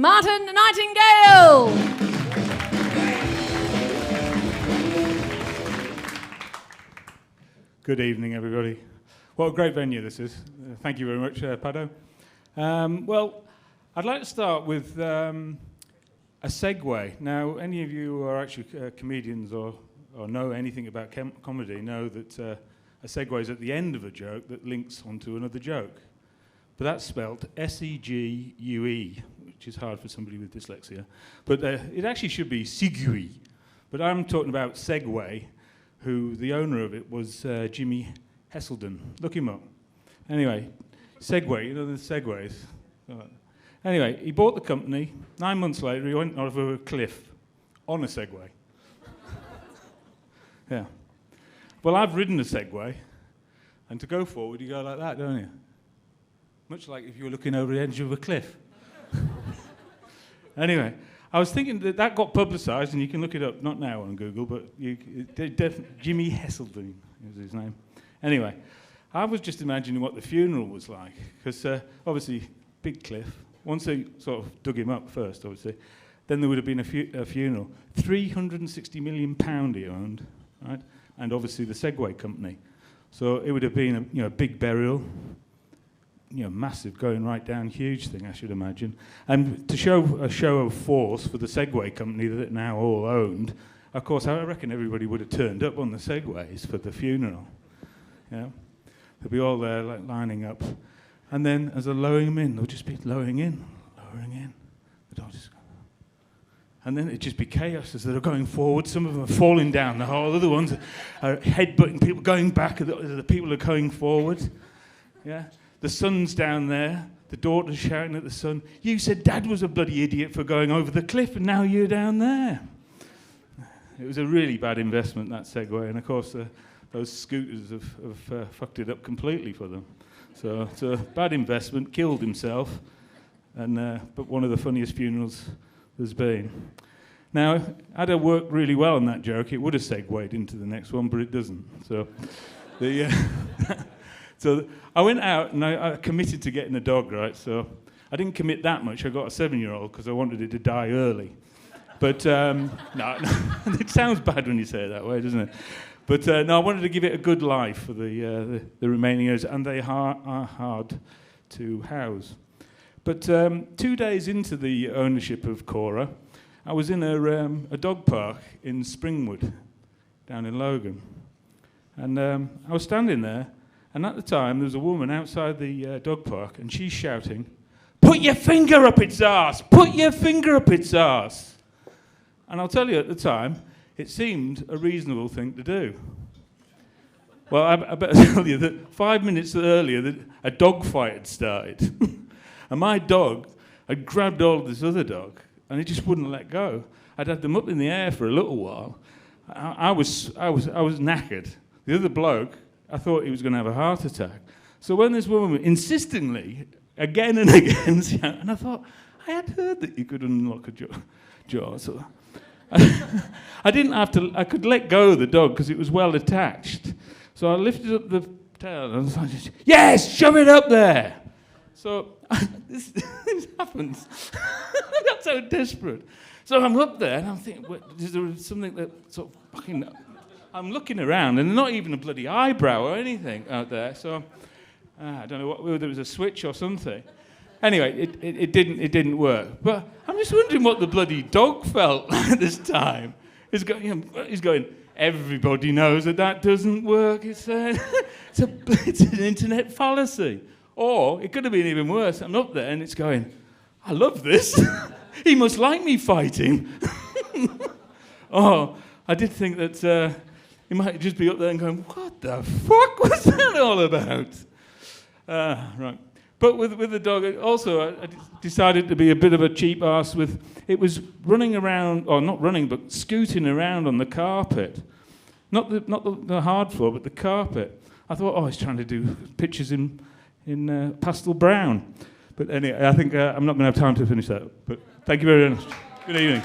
Martin Nightingale. Good evening, everybody. What a great venue this is. Thank you very much, Paddo. Well, I'd like to start with a segue. Now, any of you who are actually comedians or know anything about comedy know that a segue is at the end of a joke that links onto another joke. But that's spelt S-E-G-U-E, which is hard for somebody with dyslexia. But it actually should be segue. But I'm talking about Segway, who the owner of it was Jimmy Heselden. Look him up. Anyway, Segway, you know the Segways. Anyway, he bought the company. 9 months later, he went over a cliff on a Segway. Yeah. Well, I've ridden a Segway, and to go forward, you go like that, don't you? Much like if you were looking over the edge of a cliff. Anyway, I was thinking that got publicised, and you can look it up, not now on Google, but Jimmy Heselden is his name. Anyway, I was just imagining what the funeral was like, because obviously, big cliff. Once they sort of dug him up first, obviously, then there would have been a funeral. £360 million he owned, right? And obviously the Segway company. So it would have been a big burial, massive, going right down, huge thing, I should imagine. And to show a show of force for the Segway company that it now all owned, of course, I reckon everybody would have turned up on the Segways for the funeral. Yeah, they'd be all there, like lining up, and then as they're lowering them in, they'll just be lowering in. They'd all just, and then it'd just be chaos as they're going forward. Some of them are falling down the hole. Other ones are headbutting people, going back. The people are going forward. Yeah. The son's down there, the daughter's shouting at the son, "You said Dad was a bloody idiot for going over the cliff, and now you're down there." It was a really bad investment, that Segway, and of course those scooters have fucked it up completely for them. So it's a bad investment, killed himself, but one of the funniest funerals there's been. Now, had I worked really well on that joke, it would have segued into the next one, but it doesn't. So So I went out and I committed to getting a dog, right? So I didn't commit that much. I got a 7-year-old because I wanted it to die early. But no, it sounds bad when you say it that way, doesn't it? But no, I wanted to give it a good life for the remaining years, and they are hard to house. But 2 days into the ownership of Cora, I was in a dog park in Springwood, down in Logan. And I was standing there, and at the time, there was a woman outside the dog park, and she's shouting, "Put your finger up its arse! Put your finger up its arse!" And I'll tell you, at the time, it seemed a reasonable thing to do. Well, I better tell you that 5 minutes earlier, a dog fight had started. And my dog had grabbed hold of this other dog, and it just wouldn't let go. I'd had them up in the air for a little while. I was knackered. The other bloke, I thought he was going to have a heart attack. So when this woman insistingly, again and again, and I thought, I had heard that you could unlock a jaw. So I didn't have to, I could let go of the dog because it was well attached. So I lifted up the tail and I was like, "Yes, shove it up there." So this happens. I got so desperate. So I'm up there and I'm thinking, is there something that sort of fucking... I'm looking around, and not even a bloody eyebrow or anything out there. So I don't know whether there was a switch or something. Anyway, it didn't work. But I'm just wondering what the bloody dog felt at this time. He's going. Everybody knows that doesn't work. It's an internet fallacy. Or it could have been even worse. I'm up there, and it's going, "I love this. He must like me fighting." Oh, I did think that. He might just be up there and going, "What the fuck was that all about?" Right. But with the dog, also, I decided to be a bit of a cheap arse with... It was running around, or not running, but scooting around on the carpet. Not the hard floor, but the carpet. I thought, oh, he's trying to do pictures in pastel brown. But anyway, I think I'm not going to have time to finish that. But thank you very much. Good evening.